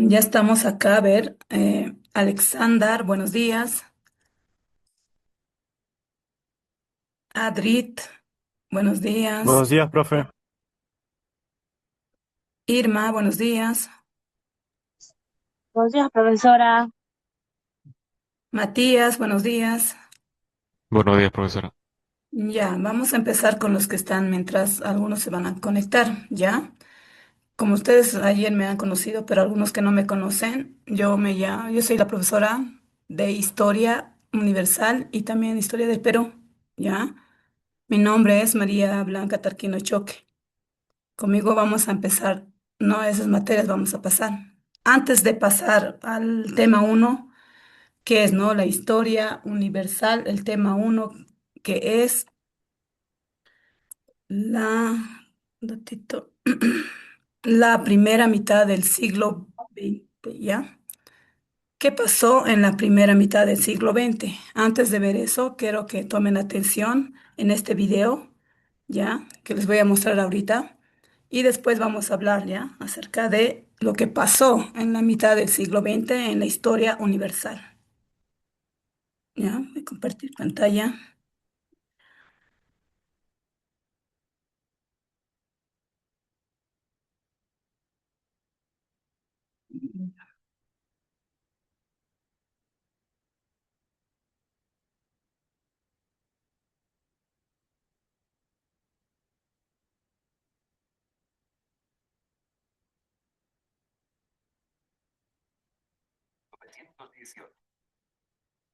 Ya estamos acá, a ver, Alexander, buenos días. Adrit, buenos días. Buenos días, profe. Irma, buenos días. Buenos días, profesora. Matías, buenos días. Buenos días, profesora. Ya, vamos a empezar con los que están mientras algunos se van a conectar, ¿ya? Como ustedes ayer me han conocido, pero algunos que no me conocen, yo soy la profesora de Historia Universal y también Historia del Perú, ¿ya? Mi nombre es María Blanca Tarquino Choque. Conmigo vamos a empezar, no esas materias vamos a pasar. Antes de pasar al tema uno, que es, ¿no? La historia universal, el tema uno, que es la, datito, la primera mitad del siglo XX, ¿ya? ¿Qué pasó en la primera mitad del siglo XX? Antes de ver eso, quiero que tomen atención en este video, ¿ya? Que les voy a mostrar ahorita. Y después vamos a hablar, ¿ya? Acerca de lo que pasó en la mitad del siglo XX en la historia universal. ¿Ya? Voy a compartir pantalla.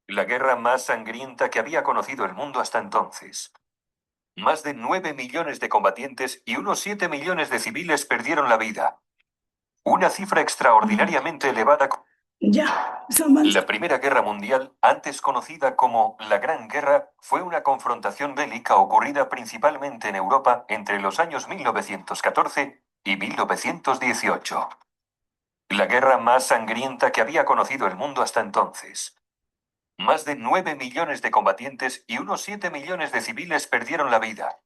La guerra más sangrienta que había conocido el mundo hasta entonces. Más de 9 millones de combatientes y unos 7 millones de civiles perdieron la vida. Una cifra extraordinariamente elevada. Ya, eso más. La Primera Guerra Mundial, antes conocida como la Gran Guerra, fue una confrontación bélica ocurrida principalmente en Europa entre los años 1914 y 1918. La guerra más sangrienta que había conocido el mundo hasta entonces. Más de 9 millones de combatientes y unos 7 millones de civiles perdieron la vida.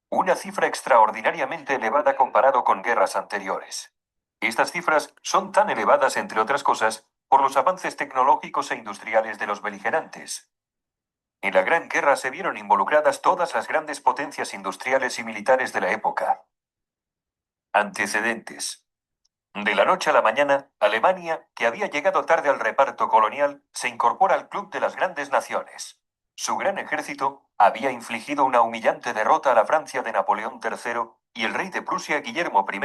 Una cifra extraordinariamente elevada comparado con guerras anteriores. Estas cifras son tan elevadas, entre otras cosas, por los avances tecnológicos e industriales de los beligerantes. En la Gran Guerra se vieron involucradas todas las grandes potencias industriales y militares de la época. Antecedentes. De la noche a la mañana, Alemania, que había llegado tarde al reparto colonial, se incorpora al Club de las Grandes Naciones. Su gran ejército había infligido una humillante derrota a la Francia de Napoleón III y el rey de Prusia, Guillermo I,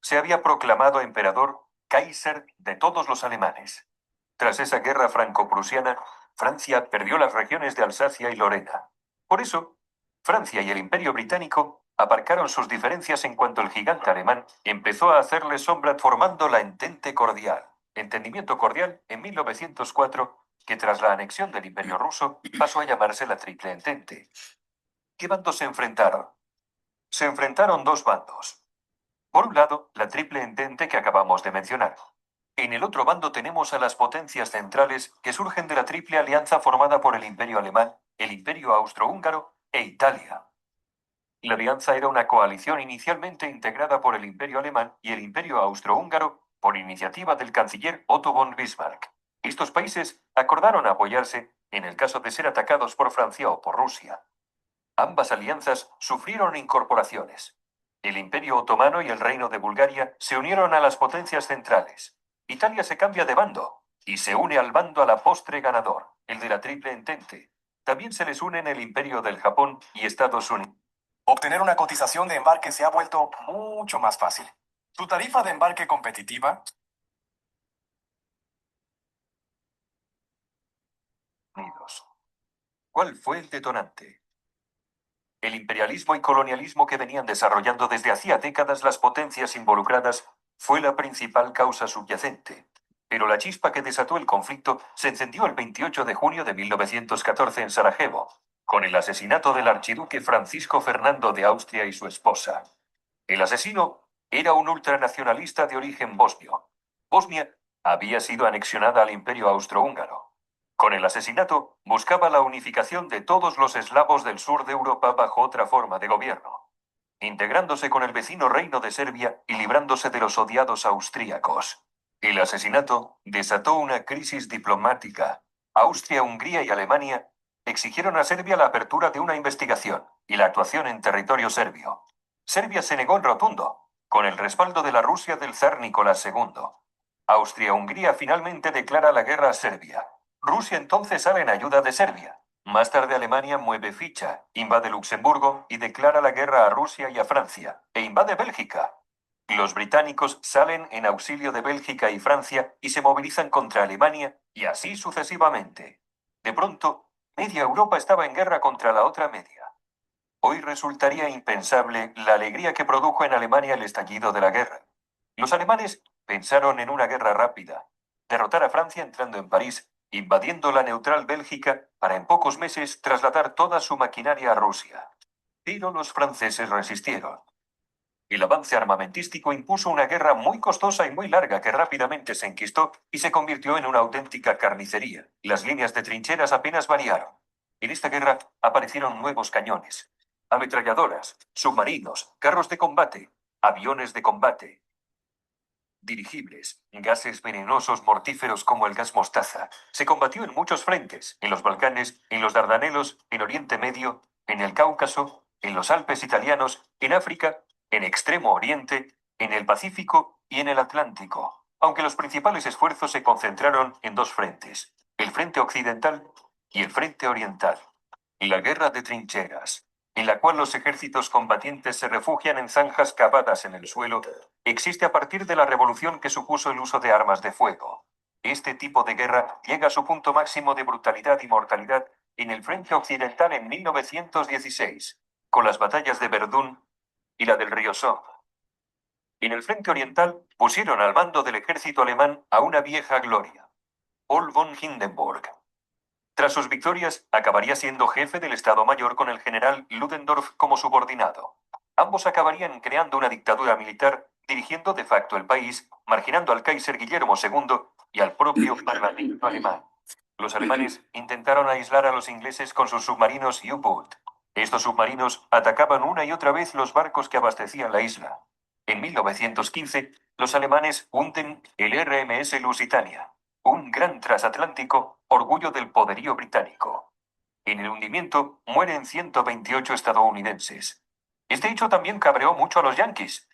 se había proclamado emperador, Kaiser de todos los alemanes. Tras esa guerra franco-prusiana, Francia perdió las regiones de Alsacia y Lorena. Por eso, Francia y el Imperio Británico aparcaron sus diferencias en cuanto el gigante alemán empezó a hacerle sombra formando la Entente Cordial, Entendimiento Cordial en 1904, que tras la anexión del Imperio Ruso pasó a llamarse la Triple Entente. ¿Qué bandos se enfrentaron? Se enfrentaron dos bandos. Por un lado, la Triple Entente que acabamos de mencionar. En el otro bando tenemos a las potencias centrales que surgen de la Triple Alianza formada por el Imperio Alemán, el Imperio Austrohúngaro e Italia. La alianza era una coalición inicialmente integrada por el Imperio Alemán y el Imperio Austrohúngaro por iniciativa del canciller Otto von Bismarck. Estos países acordaron apoyarse en el caso de ser atacados por Francia o por Rusia. Ambas alianzas sufrieron incorporaciones. El Imperio Otomano y el Reino de Bulgaria se unieron a las potencias centrales. Italia se cambia de bando y se une al bando a la postre ganador, el de la Triple Entente. También se les unen el Imperio del Japón y Estados Unidos. Obtener una cotización de embarque se ha vuelto mucho más fácil. ¿Tu tarifa de embarque competitiva? ¿Cuál fue el detonante? El imperialismo y colonialismo que venían desarrollando desde hacía décadas las potencias involucradas fue la principal causa subyacente. Pero la chispa que desató el conflicto se encendió el 28 de junio de 1914 en Sarajevo, con el asesinato del archiduque Francisco Fernando de Austria y su esposa. El asesino era un ultranacionalista de origen bosnio. Bosnia había sido anexionada al Imperio Austrohúngaro. Con el asesinato, buscaba la unificación de todos los eslavos del sur de Europa bajo otra forma de gobierno, integrándose con el vecino reino de Serbia y librándose de los odiados austríacos. El asesinato desató una crisis diplomática. Austria, Hungría y Alemania exigieron a Serbia la apertura de una investigación y la actuación en territorio serbio. Serbia se negó en rotundo, con el respaldo de la Rusia del zar Nicolás II. Austria-Hungría finalmente declara la guerra a Serbia. Rusia entonces sale en ayuda de Serbia. Más tarde Alemania mueve ficha, invade Luxemburgo y declara la guerra a Rusia y a Francia, e invade Bélgica. Los británicos salen en auxilio de Bélgica y Francia y se movilizan contra Alemania, y así sucesivamente. De pronto, media Europa estaba en guerra contra la otra media. Hoy resultaría impensable la alegría que produjo en Alemania el estallido de la guerra. Los alemanes pensaron en una guerra rápida, derrotar a Francia entrando en París, invadiendo la neutral Bélgica para en pocos meses trasladar toda su maquinaria a Rusia. Pero los franceses resistieron. El avance armamentístico impuso una guerra muy costosa y muy larga que rápidamente se enquistó y se convirtió en una auténtica carnicería. Las líneas de trincheras apenas variaron. En esta guerra aparecieron nuevos cañones, ametralladoras, submarinos, carros de combate, aviones de combate, dirigibles, gases venenosos mortíferos como el gas mostaza. Se combatió en muchos frentes, en los Balcanes, en los Dardanelos, en Oriente Medio, en el Cáucaso, en los Alpes italianos, en África, en Extremo Oriente, en el Pacífico y en el Atlántico, aunque los principales esfuerzos se concentraron en dos frentes, el frente occidental y el frente oriental. La guerra de trincheras, en la cual los ejércitos combatientes se refugian en zanjas cavadas en el suelo, existe a partir de la revolución que supuso el uso de armas de fuego. Este tipo de guerra llega a su punto máximo de brutalidad y mortalidad en el frente occidental en 1916, con las batallas de Verdún y la del río Somme. En el frente oriental pusieron al mando del ejército alemán a una vieja gloria, Paul von Hindenburg. Tras sus victorias, acabaría siendo jefe del Estado Mayor con el general Ludendorff como subordinado. Ambos acabarían creando una dictadura militar, dirigiendo de facto el país, marginando al Kaiser Guillermo II y al propio Parlamento alemán. Los alemanes intentaron aislar a los ingleses con sus submarinos U-Boot. Estos submarinos atacaban una y otra vez los barcos que abastecían la isla. En 1915, los alemanes hunden el RMS Lusitania, un gran transatlántico, orgullo del poderío británico. En el hundimiento mueren 128 estadounidenses. Este hecho también cabreó mucho a los yanquis.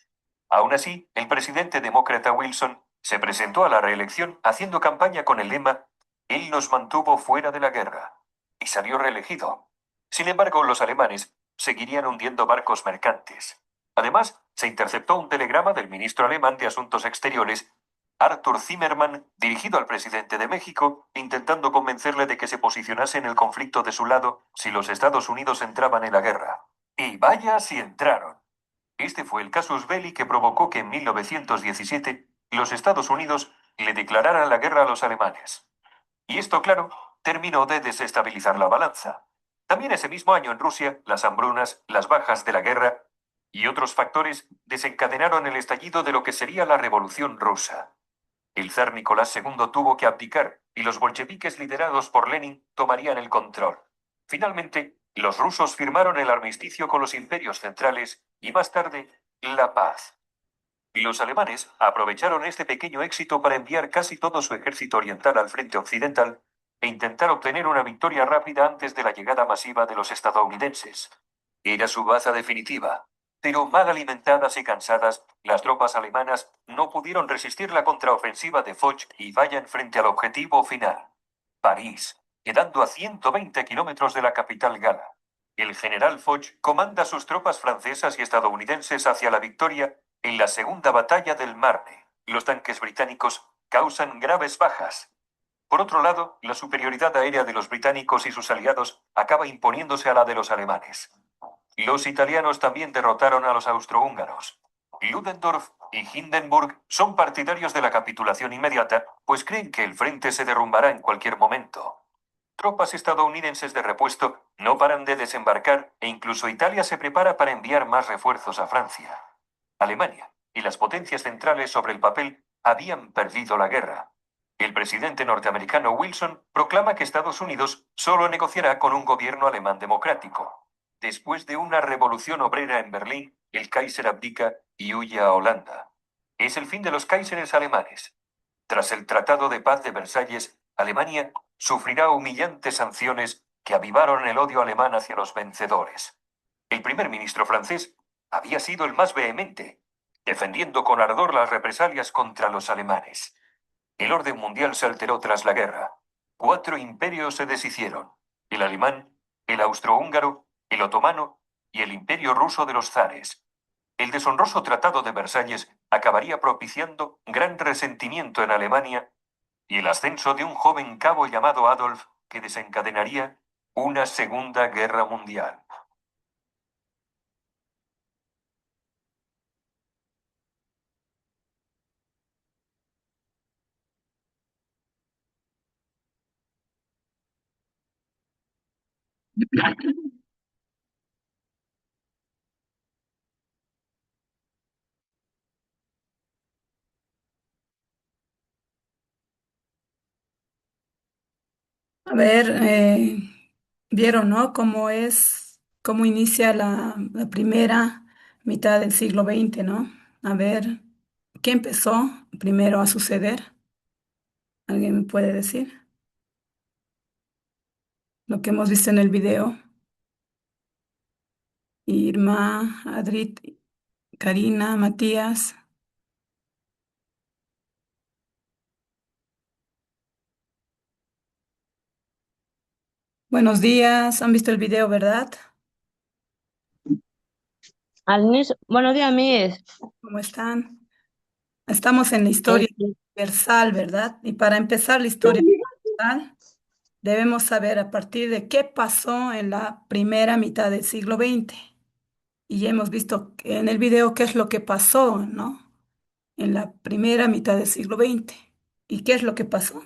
Aún así, el presidente demócrata Wilson se presentó a la reelección haciendo campaña con el lema «Él nos mantuvo fuera de la guerra» y salió reelegido. Sin embargo, los alemanes seguirían hundiendo barcos mercantes. Además, se interceptó un telegrama del ministro alemán de Asuntos Exteriores, Arthur Zimmermann, dirigido al presidente de México, intentando convencerle de que se posicionase en el conflicto de su lado si los Estados Unidos entraban en la guerra. Y vaya si entraron. Este fue el casus belli que provocó que en 1917 los Estados Unidos le declararan la guerra a los alemanes. Y esto, claro, terminó de desestabilizar la balanza. También ese mismo año en Rusia, las hambrunas, las bajas de la guerra y otros factores desencadenaron el estallido de lo que sería la Revolución Rusa. El zar Nicolás II tuvo que abdicar y los bolcheviques liderados por Lenin tomarían el control. Finalmente, los rusos firmaron el armisticio con los imperios centrales y más tarde, la paz. Los alemanes aprovecharon este pequeño éxito para enviar casi todo su ejército oriental al frente occidental e intentar obtener una victoria rápida antes de la llegada masiva de los estadounidenses. Era su baza definitiva, pero mal alimentadas y cansadas, las tropas alemanas no pudieron resistir la contraofensiva de Foch y vayan frente al objetivo final, París, quedando a 120 kilómetros de la capital gala. El general Foch comanda sus tropas francesas y estadounidenses hacia la victoria en la segunda batalla del Marne. Los tanques británicos causan graves bajas. Por otro lado, la superioridad aérea de los británicos y sus aliados acaba imponiéndose a la de los alemanes. Los italianos también derrotaron a los austrohúngaros. Ludendorff y Hindenburg son partidarios de la capitulación inmediata, pues creen que el frente se derrumbará en cualquier momento. Tropas estadounidenses de repuesto no paran de desembarcar e incluso Italia se prepara para enviar más refuerzos a Francia. Alemania y las potencias centrales sobre el papel habían perdido la guerra. El presidente norteamericano Wilson proclama que Estados Unidos solo negociará con un gobierno alemán democrático. Después de una revolución obrera en Berlín, el Kaiser abdica y huye a Holanda. Es el fin de los Kaiseres alemanes. Tras el Tratado de Paz de Versalles, Alemania sufrirá humillantes sanciones que avivaron el odio alemán hacia los vencedores. El primer ministro francés había sido el más vehemente, defendiendo con ardor las represalias contra los alemanes. El orden mundial se alteró tras la guerra. 4 imperios se deshicieron: el alemán, el austrohúngaro, el otomano y el imperio ruso de los zares. El deshonroso Tratado de Versalles acabaría propiciando gran resentimiento en Alemania y el ascenso de un joven cabo llamado Adolf que desencadenaría una Segunda Guerra Mundial. A ver, vieron, ¿no? Cómo inicia la primera mitad del siglo XX, ¿no? A ver, ¿qué empezó primero a suceder? ¿Alguien me puede decir? Lo que hemos visto en el video. Irma, Adrit, Karina, Matías. Buenos días, ¿han visto el video, verdad? Al inicio, buenos días, Miss. ¿Cómo están? Estamos en la historia Este, universal, ¿verdad? Y para empezar la historia universal, debemos saber a partir de qué pasó en la primera mitad del siglo XX. Y ya hemos visto en el video qué es lo que pasó, ¿no? En la primera mitad del siglo XX. ¿Y qué es lo que pasó?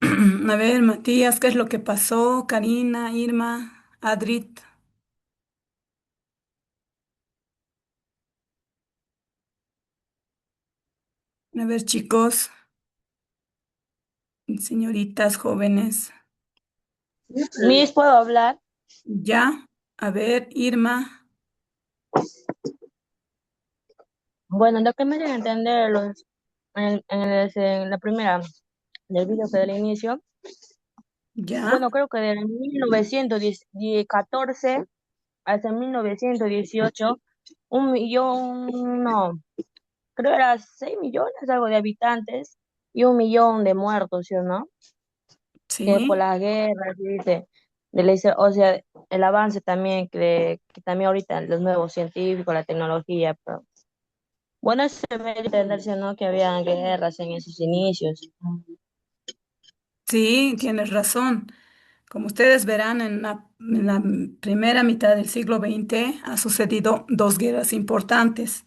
A ver, Matías, ¿qué es lo que pasó? Karina, Irma, Adrit. A ver, chicos, señoritas, jóvenes. Miss, ¿puedo hablar? Ya, a ver, Irma, Bueno, lo que me deben entender en la primera del video que del inicio, ya, bueno, creo que de 1914 hasta 1918, 1 millón, no, creo era 6 millones algo de habitantes y 1 millón de muertos, ¿sí o no? Que por sí, las guerras, dice, o sea, el avance también, que también ahorita los nuevos científicos, la tecnología, pero bueno, se me dio a entender, ¿sí o no? Que había guerras en esos inicios. sí, tienes razón. Como ustedes verán, en la primera mitad del siglo XX ha sucedido dos guerras importantes.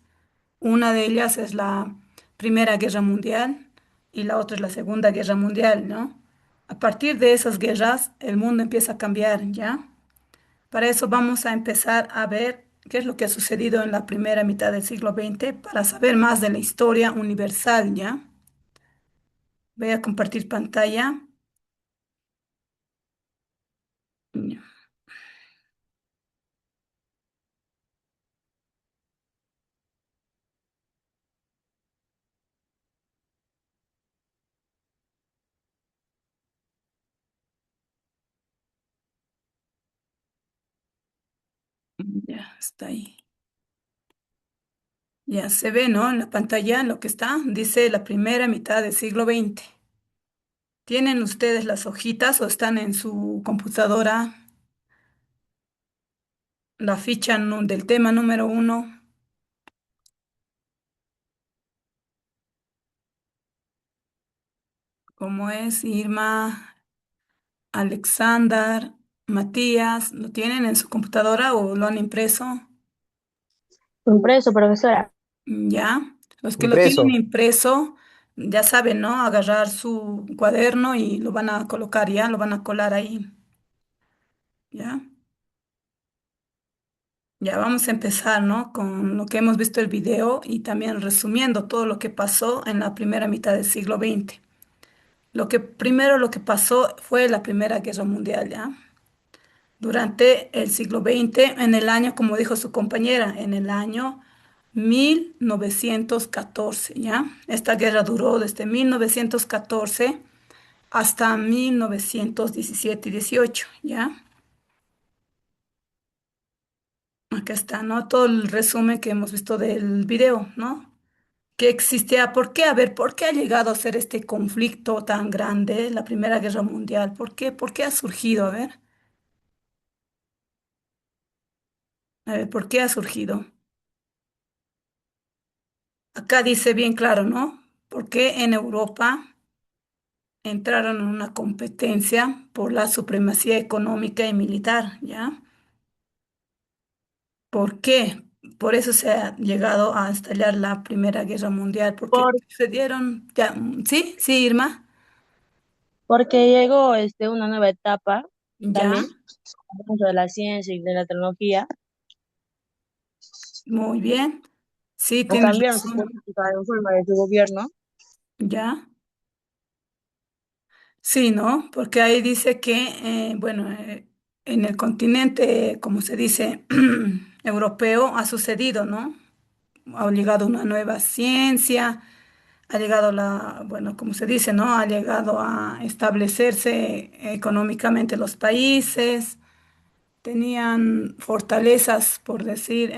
Una de ellas es la Primera Guerra Mundial y la otra es la Segunda Guerra Mundial, ¿no? A partir de esas guerras, el mundo empieza a cambiar, ¿ya? Para eso vamos a empezar a ver qué es lo que ha sucedido en la primera mitad del siglo XX para saber más de la historia universal, ¿ya? Voy a compartir pantalla. Ya está ahí. Ya se ve, ¿no? En la pantalla lo que está. Dice la primera mitad del siglo XX. ¿Tienen ustedes las hojitas o están en su computadora la ficha del tema número 1? ¿Cómo es? Irma, Alexander, Matías, ¿lo tienen en su computadora o lo han impreso? Impreso, profesora. Ya. Los que lo tienen Impreso. impreso, ya saben, ¿no? Agarrar su cuaderno y lo van a colocar ya, lo van a colar ahí. ¿Ya? Ya vamos a empezar, ¿no? Con lo que hemos visto el video y también resumiendo todo lo que pasó en la primera mitad del siglo XX. Lo que pasó fue la Primera Guerra Mundial, ¿ya? Durante el siglo XX, en el año, como dijo su compañera, en el año 1914, ¿ya? Esta guerra duró desde 1914 hasta 1917 y 18, ¿ya? Acá está, ¿no? Todo el resumen que hemos visto del video, ¿no? ¿Qué existía? ¿Por qué? A ver, ¿por qué ha llegado a ser este conflicto tan grande, la Primera Guerra Mundial? ¿Por qué? ¿Por qué ha surgido? A ver, ¿por qué ha surgido? Acá dice bien claro, ¿no? ¿Por qué en Europa entraron en una competencia por la supremacía económica y militar? ¿Ya? ¿Por qué? Por eso se ha llegado a estallar la Primera Guerra Mundial, porque Por, se dieron, ya, ¿sí? Sí, Irma, porque llegó una nueva etapa ya, también dentro de la ciencia y de la tecnología, muy bien, sí, o tienes cambiaron su razón, política en forma de su gobierno. ya, sí, ¿no? Porque ahí dice que, bueno, en el continente, como se dice, europeo, ha sucedido, ¿no? Ha llegado una nueva ciencia, ha llegado bueno, como se dice, ¿no? Ha llegado a establecerse económicamente los países, tenían fortalezas, por decir,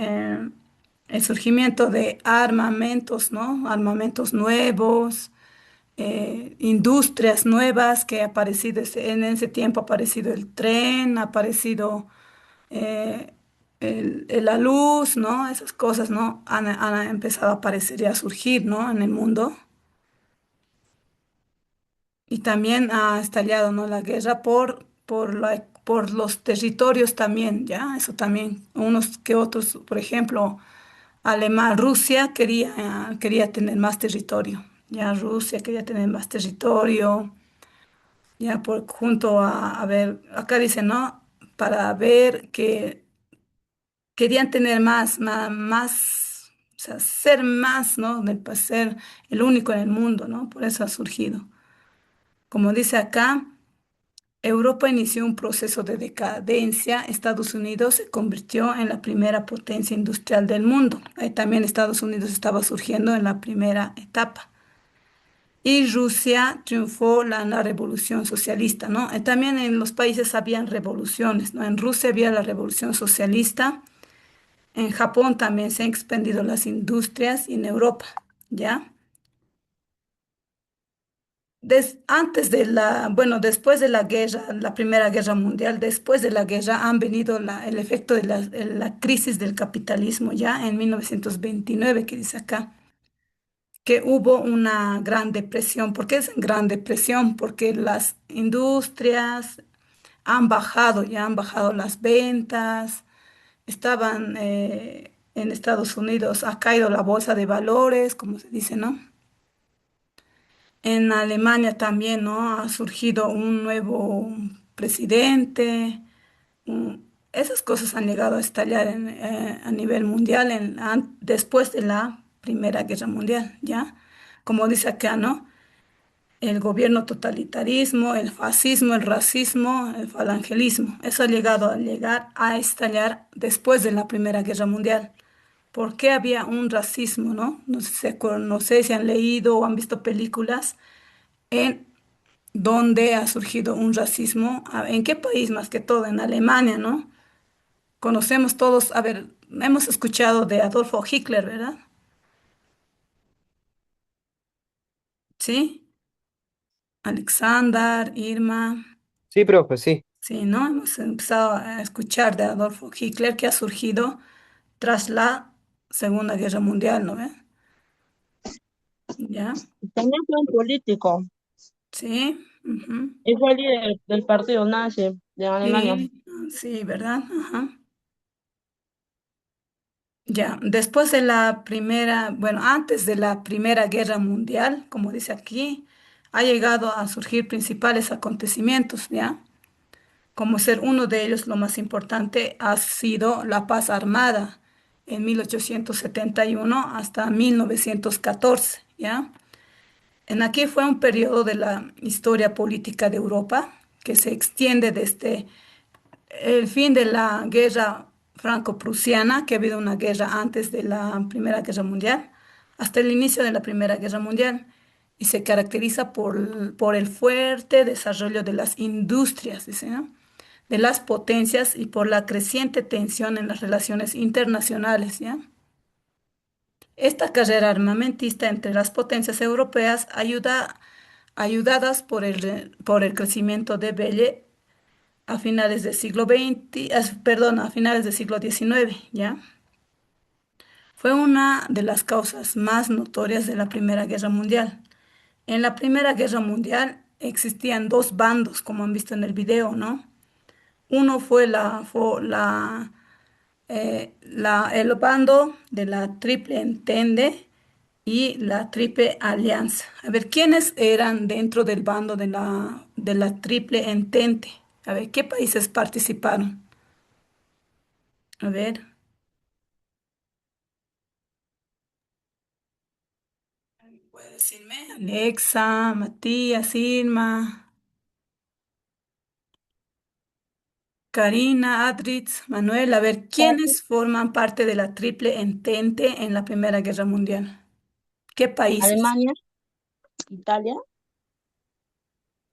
el surgimiento de armamentos, ¿no? Armamentos nuevos, industrias nuevas que ha aparecido, en ese tiempo ha aparecido el tren, ha aparecido eh, la luz, ¿no? Esas cosas, ¿no? Han empezado a aparecer y a surgir, ¿no? En el mundo. Y también ha estallado, ¿no? La guerra por los territorios también, ¿ya? Eso también, unos que otros, por ejemplo, Rusia quería tener más territorio, ya Rusia quería tener más territorio, ya junto a ver, acá dice, ¿no? Para ver que querían tener más, o sea, ser más, ¿no? Para ser el único en el mundo, ¿no? Por eso ha surgido. Como dice acá, Europa inició un proceso de decadencia. Estados Unidos se convirtió en la primera potencia industrial del mundo. Ahí también Estados Unidos estaba surgiendo en la primera etapa. Y Rusia triunfó la revolución socialista, ¿no? También en los países habían revoluciones, ¿no? En Rusia había la revolución socialista, en Japón también se han expandido las industrias y en Europa, ¿ya? Antes de bueno, después de la guerra, la Primera Guerra Mundial, después de la guerra han venido el efecto de la crisis del capitalismo, ya en 1929, que dice acá, que hubo una gran depresión. ¿Por qué es gran depresión? Porque las industrias han bajado, ya han bajado las ventas, estaban en Estados Unidos, ha caído la bolsa de valores, como se dice, ¿no? En Alemania también, ¿no? Ha surgido un nuevo presidente. Esas cosas han llegado a estallar a nivel mundial después de la Primera Guerra Mundial, ¿ya? Como dice acá, ¿no? El gobierno totalitarismo, el fascismo, el racismo, el falangelismo. Eso ha llegado a llegar a estallar después de la Primera Guerra Mundial. ¿Por qué había un racismo, no? No sé, no sé si han leído o han visto películas en donde ha surgido un racismo. ¿En qué país más que todo? En Alemania, ¿no? Conocemos todos, a ver, hemos escuchado de Adolfo Hitler, ¿verdad? Sí, Alexander, Irma, Sí, profe, sí. sí, ¿no? Hemos empezado a escuchar de Adolfo Hitler que ha surgido tras la Segunda Guerra Mundial, ¿no ve? ¿Ya? También fue un político Sí, ujú, y fue líder del partido nazi de Alemania. sí, sí, ¿verdad? Ajá. Ya, después de la primera, bueno, antes de la Primera Guerra Mundial, como dice aquí, ha llegado a surgir principales acontecimientos, ¿ya? Como ser uno de ellos, lo más importante ha sido la paz armada en 1871 hasta 1914, ¿ya? En aquí fue un periodo de la historia política de Europa que se extiende desde el fin de la guerra franco-prusiana, que ha habido una guerra antes de la Primera Guerra Mundial, hasta el inicio de la Primera Guerra Mundial, y se caracteriza por el fuerte desarrollo de las industrias, dice, ¿no? De las potencias y por la creciente tensión en las relaciones internacionales, ¿ya? Esta carrera armamentista entre las potencias europeas ayudadas por el crecimiento de Belle a finales del siglo XX, perdón, a finales del siglo XIX, ¿ya? Fue una de las causas más notorias de la Primera Guerra Mundial. En la Primera Guerra Mundial existían dos bandos, como han visto en el video, ¿no? Uno fue el bando de la Triple Entente y la Triple Alianza. A ver, ¿quiénes eran dentro del bando de la Triple Entente? A ver, ¿qué países participaron? A ver, ¿puede decirme? Alexa, Matías, Irma, Karina, Adritz, Manuel. A ver, ¿quiénes forman parte de la Triple Entente en la Primera Guerra Mundial? ¿Qué países? Alemania, Italia,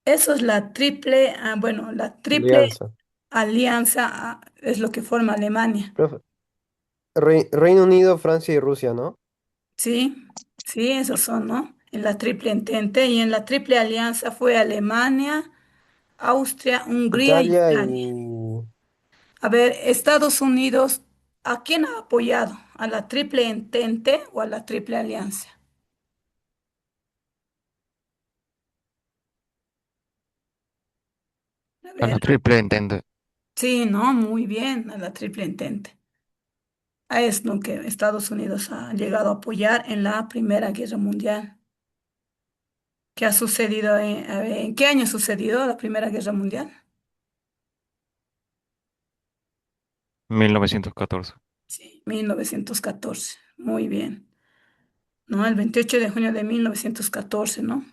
Eso es la Triple Alianza. Alianza, es lo que forma Alemania. Profe, Reino Unido, Francia y Rusia, ¿no? Sí, sí, esos son, ¿no? En la Triple Entente y en la Triple Alianza fue Alemania, Austria, Hungría e Italia Italia. y A ver, Estados Unidos, ¿a quién ha apoyado? ¿A la Triple Entente o a la Triple Alianza? A A la ver, triple entente. sí, ¿no? Muy bien, a la Triple Entente. Es lo que Estados Unidos ha llegado a apoyar en la Primera Guerra Mundial. ¿Qué ha sucedido a ver, ¿en qué año sucedió la Primera Guerra Mundial? 1914. Sí, 1914. Muy bien. ¿No? El 28 de junio de 1914, ¿no?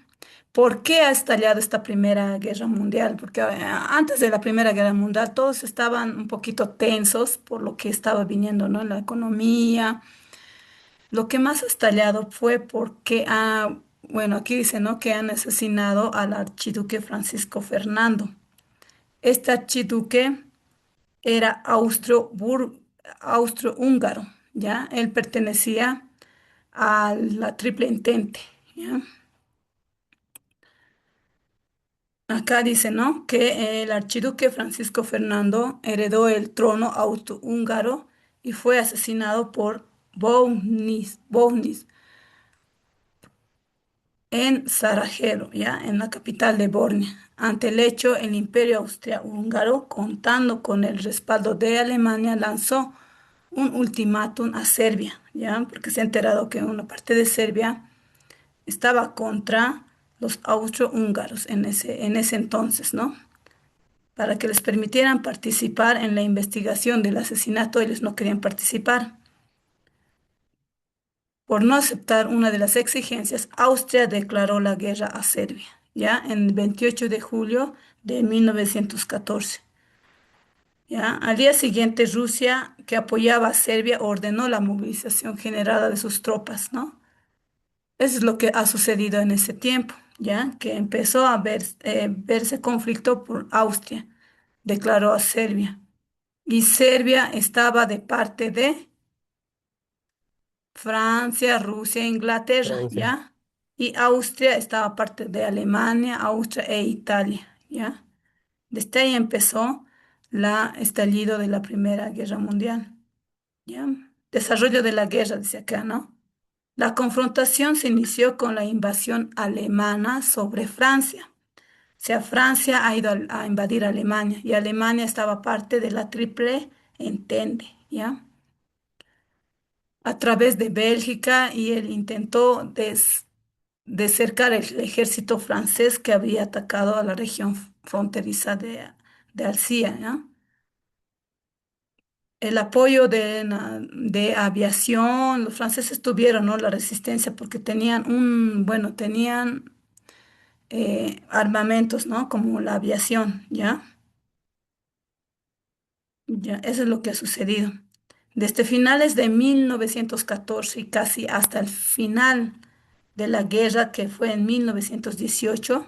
¿Por qué ha estallado esta Primera Guerra Mundial? Porque antes de la Primera Guerra Mundial todos estaban un poquito tensos por lo que estaba viniendo, ¿no? En la economía. Lo que más ha estallado fue porque, bueno, aquí dice, ¿no? Que han asesinado al archiduque Francisco Fernando. Este archiduque era austrohúngaro, ¿ya? Él pertenecía a la Triple Entente, ¿ya? Acá dice, ¿no? Que el archiduque Francisco Fernando heredó el trono austrohúngaro y fue asesinado por Bounis en Sarajevo, ¿ya? En la capital de Bosnia. Ante el hecho, el Imperio Austrohúngaro, contando con el respaldo de Alemania, lanzó un ultimátum a Serbia, ¿ya? Porque se ha enterado que una parte de Serbia estaba contra los austrohúngaros en ese entonces, ¿no? Para que les permitieran participar en la investigación del asesinato, ellos no querían participar. Por no aceptar una de las exigencias, Austria declaró la guerra a Serbia, ya en el 28 de julio de 1914. ¿Ya? Al día siguiente, Rusia, que apoyaba a Serbia, ordenó la movilización generada de sus tropas, ¿no? Eso es lo que ha sucedido en ese tiempo, ¿ya? Que empezó a verse conflicto por Austria, declaró a Serbia. Y Serbia estaba de parte de Francia, Rusia e Inglaterra, Francia. ¿ya? Y Austria estaba parte de Alemania, Austria e Italia, ¿ya? Desde ahí empezó la estallido de la Primera Guerra Mundial, ¿ya? Desarrollo de la guerra, dice acá, ¿no? La confrontación se inició con la invasión alemana sobre Francia. O sea, Francia ha ido a invadir Alemania y Alemania estaba parte de la Triple Entente, ¿ya? A través de Bélgica y él intentó de cercar el ejército francés que había atacado a la región fronteriza de Alcía, ¿ya? El apoyo de aviación, los franceses tuvieron, ¿no? La resistencia porque tenían armamentos, ¿no? Como la aviación, ¿ya? Ya, eso es lo que ha sucedido. Desde finales de 1914 y casi hasta el final de la guerra, que fue en 1918,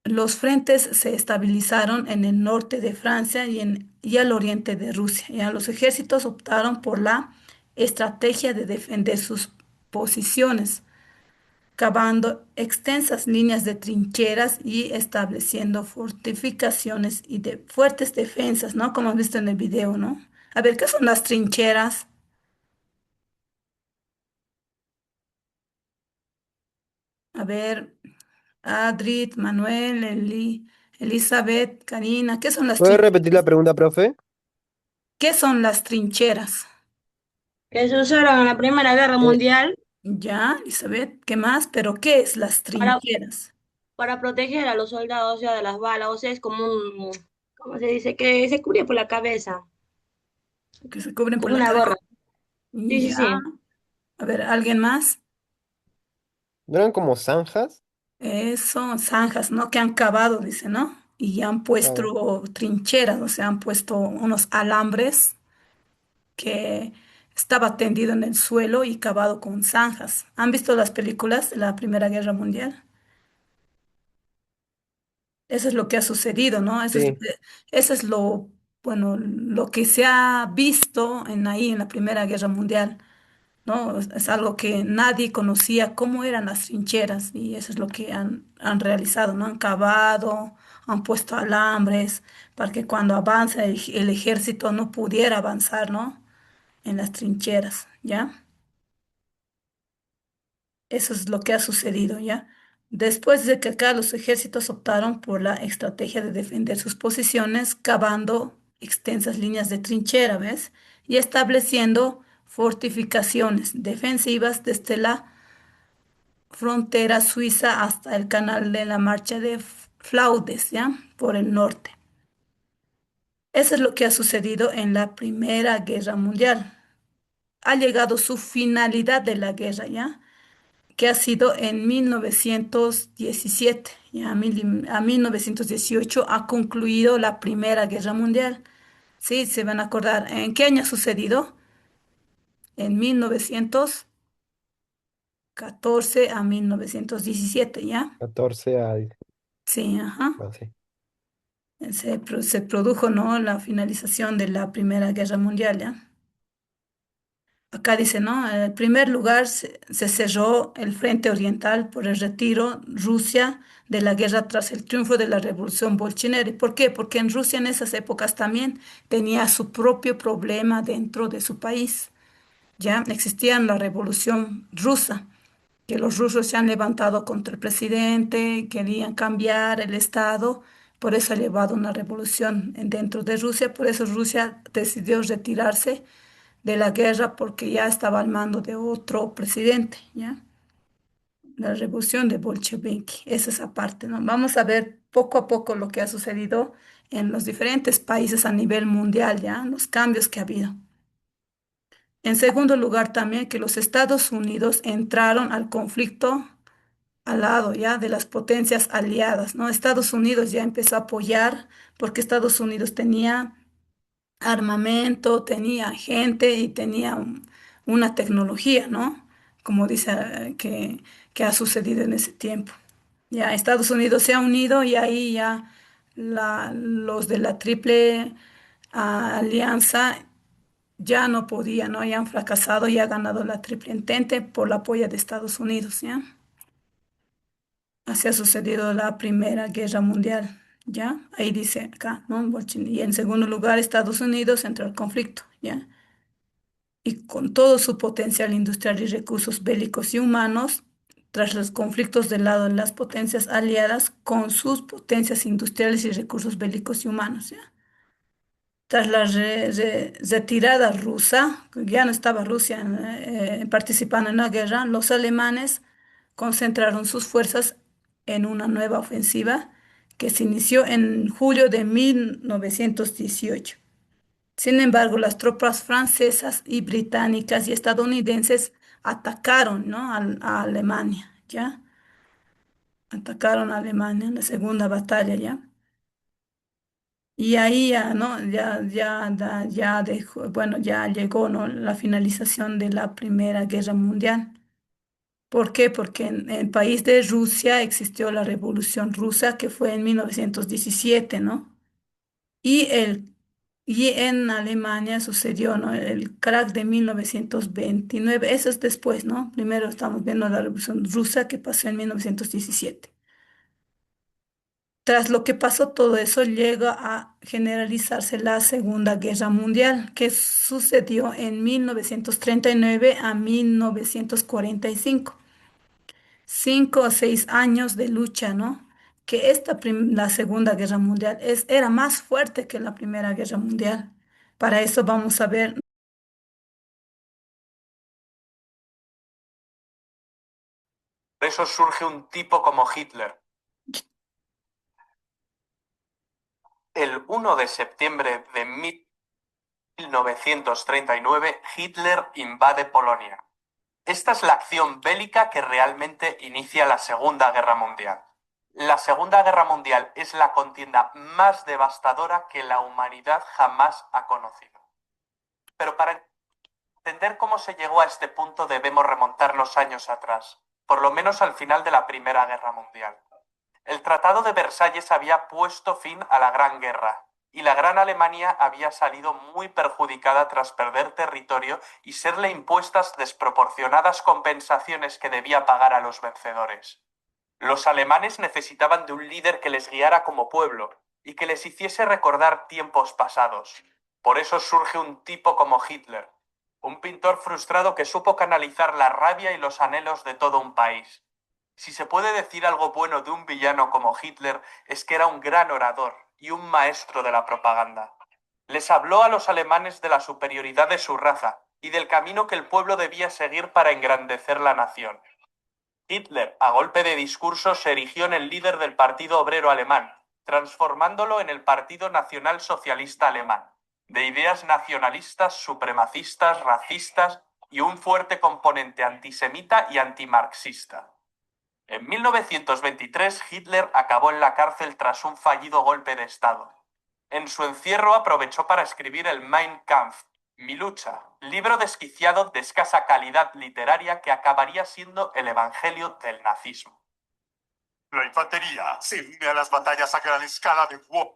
los frentes se estabilizaron en el norte de Francia y al oriente de Rusia. Ya los ejércitos optaron por la estrategia de defender sus posiciones, cavando extensas líneas de trincheras y estableciendo fortificaciones y de fuertes defensas, ¿no? Como has visto en el video, ¿no? A ver, ¿qué son las trincheras? A ver, Adrit, Manuel, Elizabeth, Karina, ¿qué son las ¿Puedes repetir la trincheras? pregunta, profe? ¿Qué son las trincheras? Que se usaron en la Primera Guerra Eh, Mundial Ya, Elizabeth, ¿qué más? ¿Pero qué es las para, trincheras? para proteger a los soldados, o sea, de las balas, o sea, es como un, ¿cómo se dice? Que se cubría por la cabeza, Que se cubren por como la una cabeza. gorra. Sí, sí, Ya, sí. a ver, ¿alguien más? ¿No eran como zanjas? Eso, zanjas, ¿no? Que han cavado, dice, ¿no? Y han Claro. puesto trincheras, o sea, han puesto unos alambres que estaba tendido en el suelo y cavado con zanjas. ¿Han visto las películas de la Primera Guerra Mundial? Eso es lo que ha sucedido, ¿no? Sí. Eso es lo, bueno, lo que se ha visto en ahí en la Primera Guerra Mundial, ¿no? Es algo que nadie conocía cómo eran las trincheras y eso es lo que han realizado, ¿no? Han cavado, han puesto alambres para que cuando avanza el ejército no pudiera avanzar, ¿no? En las trincheras, ¿ya? Eso es lo que ha sucedido, ¿ya? Después de que acá los ejércitos optaron por la estrategia de defender sus posiciones, cavando extensas líneas de trinchera, ¿ves? Y estableciendo fortificaciones defensivas desde la frontera suiza hasta el canal de la Marcha de Flaudes, ¿ya? Por el norte. Eso es lo que ha sucedido en la Primera Guerra Mundial. Ha llegado su finalidad de la guerra, ¿ya? Que ha sido en 1917. Ya a 1918 ha concluido la Primera Guerra Mundial. Sí, se van a acordar. ¿En qué año ha sucedido? En 1914 a 1917, ¿ya? 14 a... Sí, ajá. Bueno, sí. Se produjo, ¿no? La finalización de la Primera Guerra Mundial, ¿ya? Acá dice, ¿no? En primer lugar, se cerró el frente oriental por el retiro Rusia de la guerra tras el triunfo de la revolución bolchevique. ¿Por qué? Porque en Rusia en esas épocas también tenía su propio problema dentro de su país. Ya existía la revolución rusa, que los rusos se han levantado contra el presidente, querían cambiar el Estado, por eso ha llevado una revolución dentro de Rusia, por eso Rusia decidió retirarse de la guerra porque ya estaba al mando de otro presidente, ¿ya? La revolución de bolchevique, es esa parte, ¿no? Vamos a ver poco a poco lo que ha sucedido en los diferentes países a nivel mundial, ¿ya? Los cambios que ha habido. En segundo lugar, también que los Estados Unidos entraron al conflicto al lado ya de las potencias aliadas, ¿no? Estados Unidos ya empezó a apoyar porque Estados Unidos tenía armamento, tenía gente y tenía una tecnología, ¿no? Como dice que ha sucedido en ese tiempo. Ya Estados Unidos se ha unido y ahí ya los de la Triple Alianza ya no podían, ¿no? Ya han fracasado y ha ganado la Triple Entente por la apoyo de Estados Unidos, ¿ya? Así ha sucedido la Primera Guerra Mundial, ¿ya? Ahí dice acá, ¿no? Y en segundo lugar, Estados Unidos entró al conflicto, ¿ya? Y con todo su potencial industrial y recursos bélicos y humanos, tras los conflictos del lado de las potencias aliadas, con sus potencias industriales y recursos bélicos y humanos, ¿ya? Tras la retirada rusa, ya no estaba Rusia participando en la guerra, los alemanes concentraron sus fuerzas en una nueva ofensiva que se inició en julio de 1918. Sin embargo, las tropas francesas y británicas y estadounidenses atacaron, ¿no? a Alemania, ¿ya? Atacaron a Alemania en la segunda batalla, ¿ya? Y ahí ya, ¿no? Ya dejó, bueno, ya llegó, ¿no? La finalización de la Primera Guerra Mundial. ¿Por qué? Porque en el país de Rusia existió la Revolución Rusa, que fue en 1917, ¿no? Y, y en Alemania sucedió, ¿no? El crack de 1929. Eso es después, ¿no? Primero estamos viendo la Revolución Rusa que pasó en 1917. Tras lo que pasó todo eso, llega a generalizarse la Segunda Guerra Mundial, que sucedió en 1939 a 1945. 5 o 6 años de lucha, ¿no? Que la Segunda Guerra Mundial era más fuerte que la Primera Guerra Mundial. Para eso vamos a ver. Por eso surge un tipo como Hitler. El 1 de septiembre de 1939, Hitler invade Polonia. Esta es la acción bélica que realmente inicia la Segunda Guerra Mundial. La Segunda Guerra Mundial es la contienda más devastadora que la humanidad jamás ha conocido. Pero para entender cómo se llegó a este punto debemos remontarnos años atrás, por lo menos al final de la Primera Guerra Mundial. El Tratado de Versalles había puesto fin a la Gran Guerra, y la Gran Alemania había salido muy perjudicada tras perder territorio y serle impuestas desproporcionadas compensaciones que debía pagar a los vencedores. Los alemanes necesitaban de un líder que les guiara como pueblo y que les hiciese recordar tiempos pasados. Por eso surge un tipo como Hitler, un pintor frustrado que supo canalizar la rabia y los anhelos de todo un país. Si se puede decir algo bueno de un villano como Hitler, es que era un gran orador y un maestro de la propaganda. Les habló a los alemanes de la superioridad de su raza y del camino que el pueblo debía seguir para engrandecer la nación. Hitler, a golpe de discurso, se erigió en el líder del Partido Obrero Alemán, transformándolo en el Partido Nacional Socialista Alemán, de ideas nacionalistas, supremacistas, racistas y un fuerte componente antisemita y antimarxista. En 1923, Hitler acabó en la cárcel tras un fallido golpe de Estado. En su encierro aprovechó para escribir el Mein Kampf, Mi lucha, libro desquiciado de escasa calidad literaria que acabaría siendo el evangelio del nazismo. La infantería se une a las batallas a gran escala de War.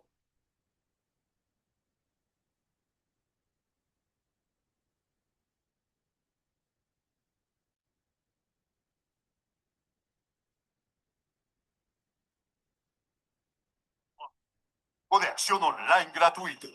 O de acción online gratuito.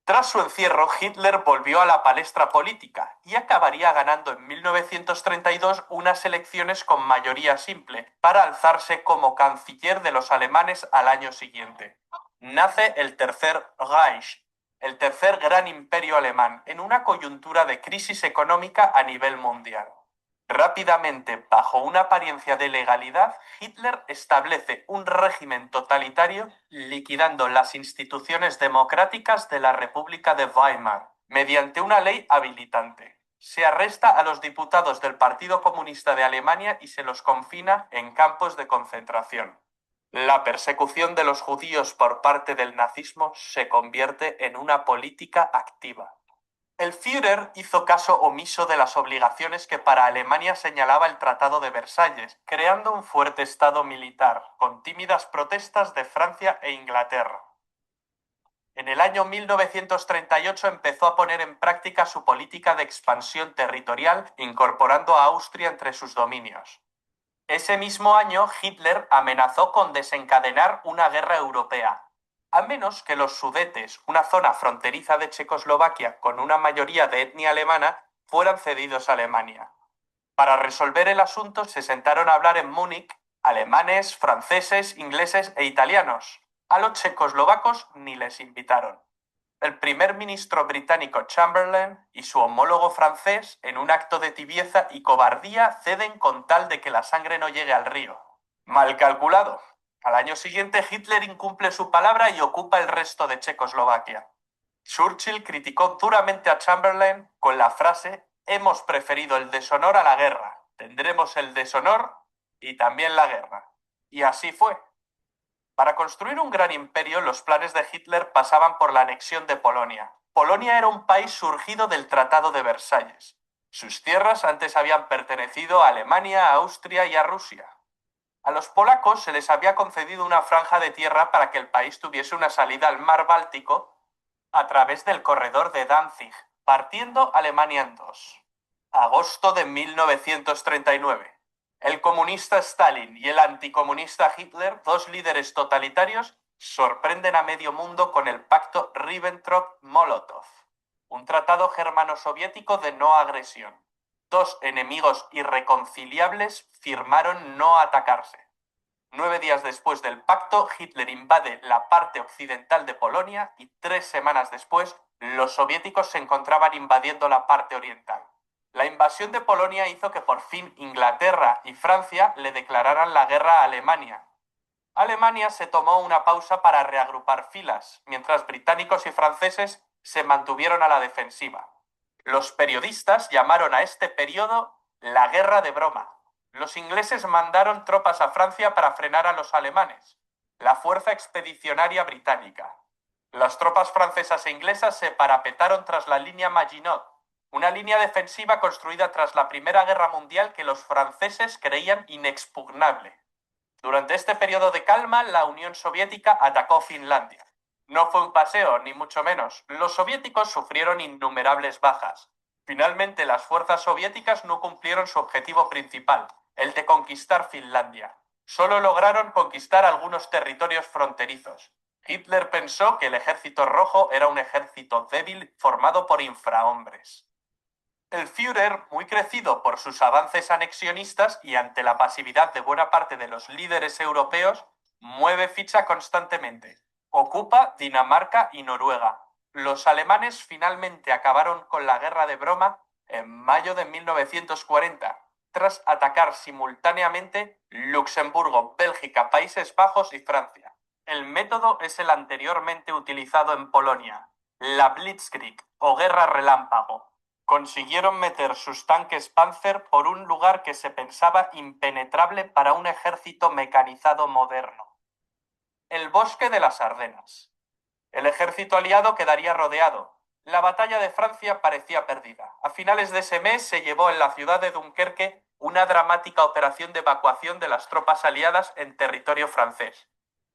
Tras su encierro, Hitler volvió a la palestra política y acabaría ganando en 1932 unas elecciones con mayoría simple para alzarse como canciller de los alemanes al año siguiente. Nace el Tercer Reich, el tercer gran imperio alemán, en una coyuntura de crisis económica a nivel mundial. Rápidamente, bajo una apariencia de legalidad, Hitler establece un régimen totalitario liquidando las instituciones democráticas de la República de Weimar, mediante una ley habilitante. Se arresta a los diputados del Partido Comunista de Alemania y se los confina en campos de concentración. La persecución de los judíos por parte del nazismo se convierte en una política activa. El Führer hizo caso omiso de las obligaciones que para Alemania señalaba el Tratado de Versalles, creando un fuerte estado militar, con tímidas protestas de Francia e Inglaterra. En el año 1938 empezó a poner en práctica su política de expansión territorial, incorporando a Austria entre sus dominios. Ese mismo año, Hitler amenazó con desencadenar una guerra europea, a menos que los Sudetes, una zona fronteriza de Checoslovaquia con una mayoría de etnia alemana, fueran cedidos a Alemania. Para resolver el asunto se sentaron a hablar en Múnich alemanes, franceses, ingleses e italianos. A los checoslovacos ni les invitaron. El primer ministro británico Chamberlain y su homólogo francés, en un acto de tibieza y cobardía, ceden con tal de que la sangre no llegue al río. Mal calculado. Al año siguiente, Hitler incumple su palabra y ocupa el resto de Checoslovaquia. Churchill criticó duramente a Chamberlain con la frase: «Hemos preferido el deshonor a la guerra. Tendremos el deshonor y también la guerra». Y así fue. Para construir un gran imperio, los planes de Hitler pasaban por la anexión de Polonia. Polonia era un país surgido del Tratado de Versalles. Sus tierras antes habían pertenecido a Alemania, a Austria y a Rusia. A los polacos se les había concedido una franja de tierra para que el país tuviese una salida al mar Báltico a través del corredor de Danzig, partiendo Alemania en dos. Agosto de 1939. El comunista Stalin y el anticomunista Hitler, dos líderes totalitarios, sorprenden a medio mundo con el pacto Ribbentrop-Molotov, un tratado germano-soviético de no agresión. Dos enemigos irreconciliables firmaron no atacarse. 9 días después del pacto, Hitler invade la parte occidental de Polonia y 3 semanas después, los soviéticos se encontraban invadiendo la parte oriental. La invasión de Polonia hizo que por fin Inglaterra y Francia le declararan la guerra a Alemania. Alemania se tomó una pausa para reagrupar filas, mientras británicos y franceses se mantuvieron a la defensiva. Los periodistas llamaron a este periodo la Guerra de Broma. Los ingleses mandaron tropas a Francia para frenar a los alemanes, la Fuerza Expedicionaria Británica. Las tropas francesas e inglesas se parapetaron tras la línea Maginot, una línea defensiva construida tras la Primera Guerra Mundial que los franceses creían inexpugnable. Durante este periodo de calma, la Unión Soviética atacó Finlandia. No fue un paseo, ni mucho menos. Los soviéticos sufrieron innumerables bajas. Finalmente, las fuerzas soviéticas no cumplieron su objetivo principal, el de conquistar Finlandia. Solo lograron conquistar algunos territorios fronterizos. Hitler pensó que el Ejército Rojo era un ejército débil formado por infrahombres. El Führer, muy crecido por sus avances anexionistas y ante la pasividad de buena parte de los líderes europeos, mueve ficha constantemente. Ocupa Dinamarca y Noruega. Los alemanes finalmente acabaron con la Guerra de Broma en mayo de 1940, tras atacar simultáneamente Luxemburgo, Bélgica, Países Bajos y Francia. El método es el anteriormente utilizado en Polonia, la Blitzkrieg o Guerra Relámpago. Consiguieron meter sus tanques Panzer por un lugar que se pensaba impenetrable para un ejército mecanizado moderno. El bosque de las Ardenas. El ejército aliado quedaría rodeado. La batalla de Francia parecía perdida. A finales de ese mes se llevó en la ciudad de Dunkerque una dramática operación de evacuación de las tropas aliadas en territorio francés.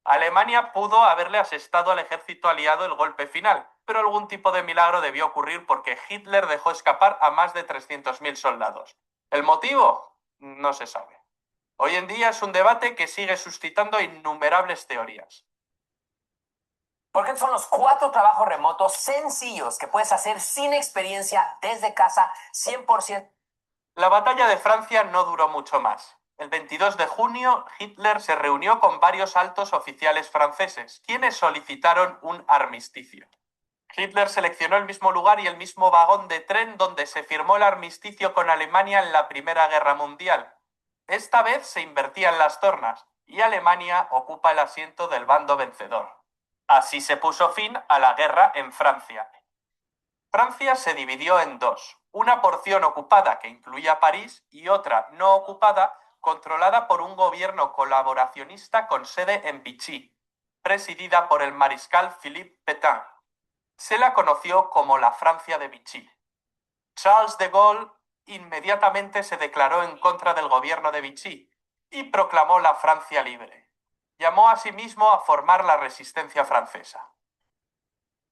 Alemania pudo haberle asestado al ejército aliado el golpe final, pero algún tipo de milagro debió ocurrir porque Hitler dejó escapar a más de 300.000 soldados. ¿El motivo? No se sabe. Hoy en día es un debate que sigue suscitando innumerables teorías. Porque son los 4 trabajos remotos sencillos que puedes hacer sin experiencia desde casa 100%. La batalla de Francia no duró mucho más. El 22 de junio, Hitler se reunió con varios altos oficiales franceses, quienes solicitaron un armisticio. Hitler seleccionó el mismo lugar y el mismo vagón de tren donde se firmó el armisticio con Alemania en la Primera Guerra Mundial. Esta vez se invertían las tornas y Alemania ocupa el asiento del bando vencedor. Así se puso fin a la guerra en Francia. Francia se dividió en dos, una porción ocupada que incluía París y otra no ocupada controlada por un gobierno colaboracionista con sede en Vichy, presidida por el mariscal Philippe Pétain. Se la conoció como la Francia de Vichy. Charles de Gaulle inmediatamente se declaró en contra del gobierno de Vichy y proclamó la Francia libre. Llamó a sí mismo a formar la resistencia francesa.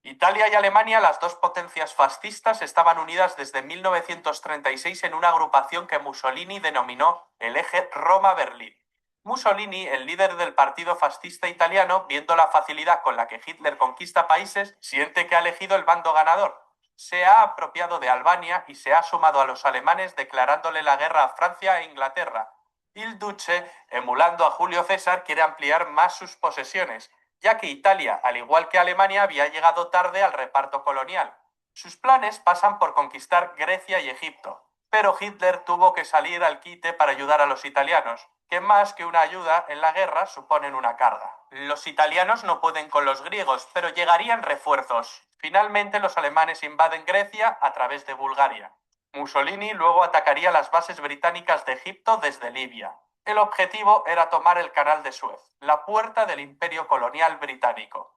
Italia y Alemania, las dos potencias fascistas, estaban unidas desde 1936 en una agrupación que Mussolini denominó el eje Roma-Berlín. Mussolini, el líder del partido fascista italiano, viendo la facilidad con la que Hitler conquista países, siente que ha elegido el bando ganador. Se ha apropiado de Albania y se ha sumado a los alemanes declarándole la guerra a Francia e Inglaterra. Il Duce, emulando a Julio César, quiere ampliar más sus posesiones, ya que Italia, al igual que Alemania, había llegado tarde al reparto colonial. Sus planes pasan por conquistar Grecia y Egipto, pero Hitler tuvo que salir al quite para ayudar a los italianos, que más que una ayuda en la guerra suponen una carga. Los italianos no pueden con los griegos, pero llegarían refuerzos. Finalmente los alemanes invaden Grecia a través de Bulgaria. Mussolini luego atacaría las bases británicas de Egipto desde Libia. El objetivo era tomar el Canal de Suez, la puerta del imperio colonial británico.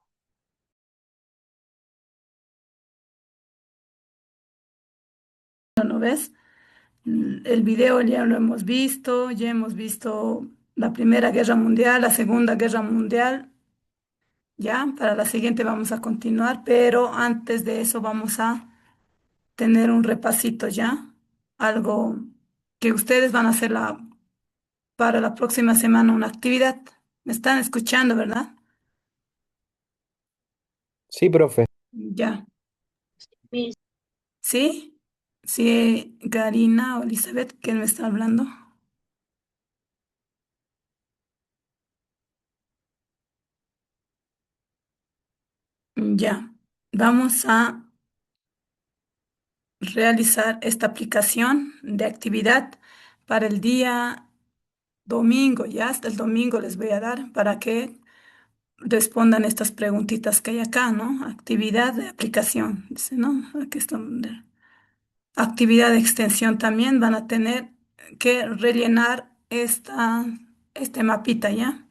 ¿No ves? El video ya hemos visto la Primera Guerra Mundial, la Segunda Guerra Mundial, ya, para la siguiente vamos a continuar, pero antes de eso vamos a tener un repasito ya, algo que ustedes van a hacer para la próxima semana, una actividad. ¿Me están escuchando, verdad? Sí, profe. Ya. Mis- ¿Sí? Sí, Karina o Elizabeth, ¿quién me está hablando? Ya. Vamos a realizar esta aplicación de actividad para el día domingo, ya hasta el domingo les voy a dar para que respondan estas preguntitas que hay acá, ¿no? Actividad de aplicación, dice, ¿no? Aquí está. Actividad de extensión también van a tener que rellenar este mapita, ¿ya?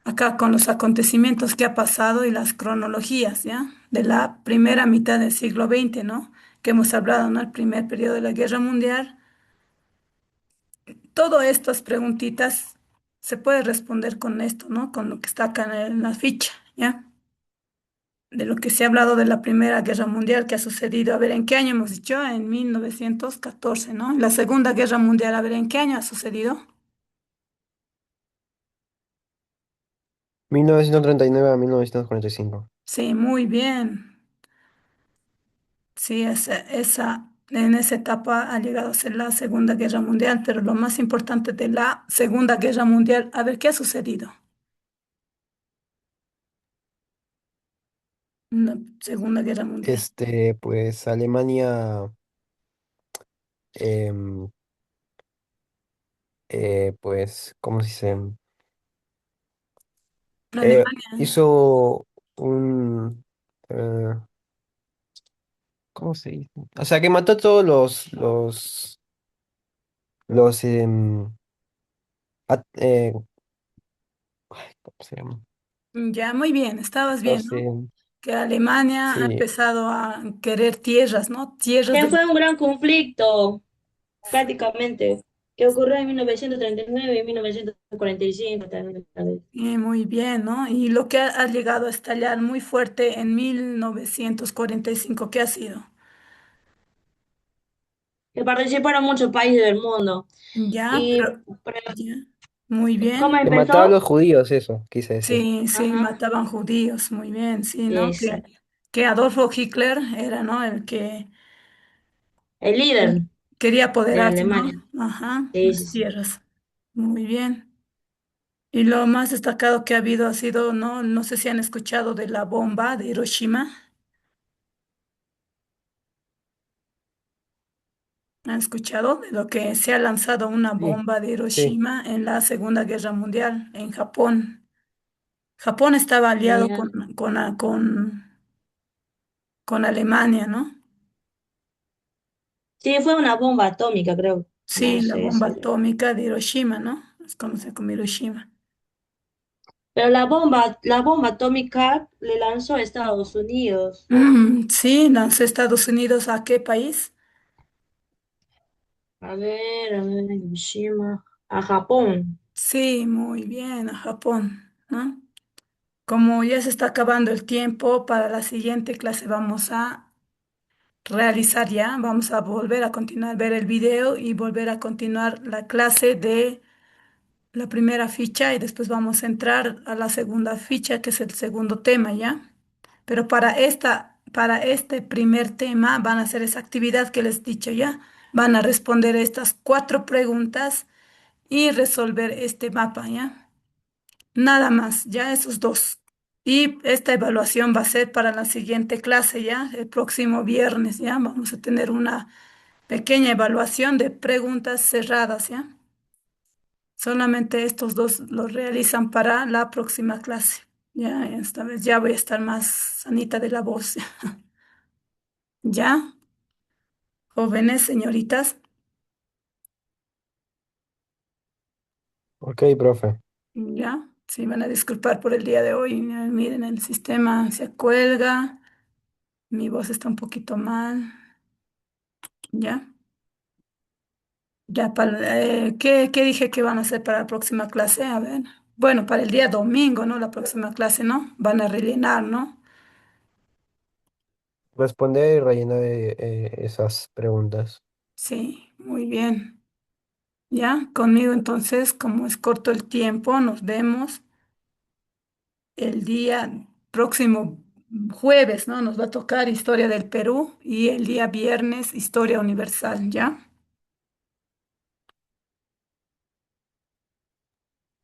Acá con los acontecimientos que ha pasado y las cronologías, ¿ya? De la primera mitad del siglo XX, ¿no? Que hemos hablado, ¿no? El primer periodo de la Guerra Mundial. Todas estas preguntitas se puede responder con esto, ¿no? Con lo que está acá en la ficha, ¿ya? De lo que se ha hablado de la Primera Guerra Mundial que ha sucedido. A ver, ¿en qué año hemos dicho? En 1914, ¿no? La Segunda Guerra Mundial, a ver, ¿en qué año ha sucedido? 1939 a 1945. Sí, muy bien. Sí, en esa etapa ha llegado a ser la Segunda Guerra Mundial, pero lo más importante de la Segunda Guerra Mundial, a ver, ¿qué ha sucedido? En la Segunda Guerra Mundial. Pues Alemania, em, pues, ¿cómo se dice? Alemania. Hizo un, eh, ¿cómo se dice? O sea, que mató a todos los, ¿cómo se llama? Ya, muy bien, estabas bien, Los, ¿no? Que Alemania ha sí, empezado a querer tierras, ¿no? Tierras Que de... fue un gran conflicto, prácticamente, que ocurrió en 1939 y 1945 también. Muy bien, ¿no? Y lo que ha llegado a estallar muy fuerte en 1945, ¿qué ha sido? Que participaron muchos países del mundo. Ya, Y pero, ya, muy ¿cómo bien. que mataba a empezó? los judíos, eso, quise decir. Sí, sí, Ajá, mataban judíos, muy bien, sí, ¿no? eso. Que Adolfo Hitler era, ¿no? El que El líder quería de apoderarse, Alemania. ¿no? Ajá, Sí, sí, las sí. tierras. Muy bien. Y lo más destacado que ha habido ha sido, ¿no? No sé si han escuchado de la bomba de Hiroshima. ¿Han escuchado de lo que se ha lanzado una Sí, bomba de sí, Hiroshima en la Segunda Guerra Mundial en Japón? Japón estaba aliado Mira. con Alemania, ¿no? Sí, fue una bomba atómica, creo. Sí, No la sé bomba si. atómica de Hiroshima, ¿no? Es conocida como Hiroshima. Pero la bomba atómica le lanzó a Estados Unidos. Sí, lanzó Estados Unidos ¿a qué país? A ver, Hiroshima. A Japón. Sí, muy bien, a Japón, ¿no? Como ya se está acabando el tiempo, para la siguiente clase vamos a realizar ya, vamos a volver a continuar, ver el video y volver a continuar la clase de la primera ficha y después vamos a entrar a la segunda ficha, que es el segundo tema, ¿ya? Pero para este primer tema van a hacer esa actividad que les he dicho ya. Van a responder estas cuatro preguntas y resolver este mapa, ¿ya? Nada más, ya esos dos. Y esta evaluación va a ser para la siguiente clase, ¿ya? El próximo viernes, ¿ya? Vamos a tener una pequeña evaluación de preguntas cerradas, ¿ya? Solamente estos dos los realizan para la próxima clase. Ya, esta vez ya voy a estar más sanita de la voz. ¿Ya? Jóvenes, señoritas. Ok, profe. Ya, sí, van a disculpar por el día de hoy. Miren, el sistema se cuelga, mi voz está un poquito mal. Ya, ya, ¿qué dije que van a hacer para la próxima clase? A ver, bueno, para el día domingo, ¿no? La próxima clase, ¿no? Van a rellenar, ¿no? Responder y rellenar esas preguntas. Sí, muy bien. Ya, conmigo entonces, como es corto el tiempo, nos vemos el día próximo jueves, ¿no? Nos va a tocar Historia del Perú y el día viernes Historia Universal, ¿ya?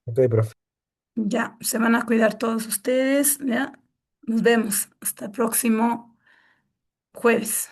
Ok, profe. Ya, se van a cuidar todos ustedes, ¿ya? Nos vemos hasta el próximo jueves.